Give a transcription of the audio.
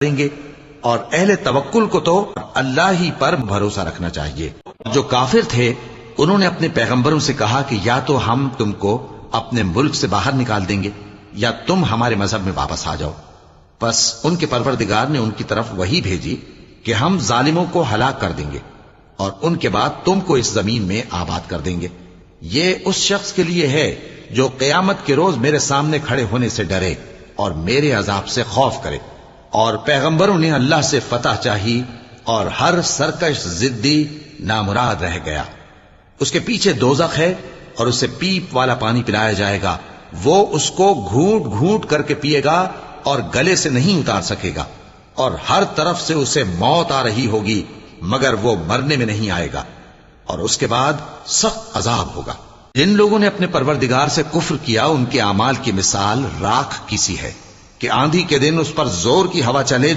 دیں گے، اور اہل توکل کو تو اللہ ہی پر بھروسہ رکھنا چاہیے۔ جو کافر تھے انہوں نے اپنے پیغمبروں سے کہا کہ یا تو ہم تم کو اپنے ملک سے باہر نکال دیں گے یا تم ہمارے مذہب میں واپس آ جاؤ۔ پس ان کے پروردگار نے ان کی طرف وحی بھیجی کہ ہم ظالموں کو ہلاک کر دیں گے اور ان کے بعد تم کو اس زمین میں آباد کر دیں گے۔ یہ اس شخص کے لیے ہے جو قیامت کے روز میرے سامنے کھڑے ہونے سے ڈرے اور میرے عذاب سے خوف کرے۔ اور پیغمبروں نے اللہ سے فتح چاہی اور ہر سرکش ضدی نامراد رہ گیا۔ اس کے پیچھے دوزخ ہے اور اسے پیپ والا پانی پلایا جائے گا، وہ اس کو گھونٹ گھونٹ کر کے پیے گا اور گلے سے نہیں اتار سکے گا، اور ہر طرف سے اسے موت آ رہی ہوگی مگر وہ مرنے میں نہیں آئے گا، اور اس کے بعد سخت عذاب ہوگا۔ جن لوگوں نے اپنے پروردگار سے کفر کیا ان کے اعمال کی مثال راکھ کی سی ہے کہ آندھی کے دن اس پر زور کی ہوا چلے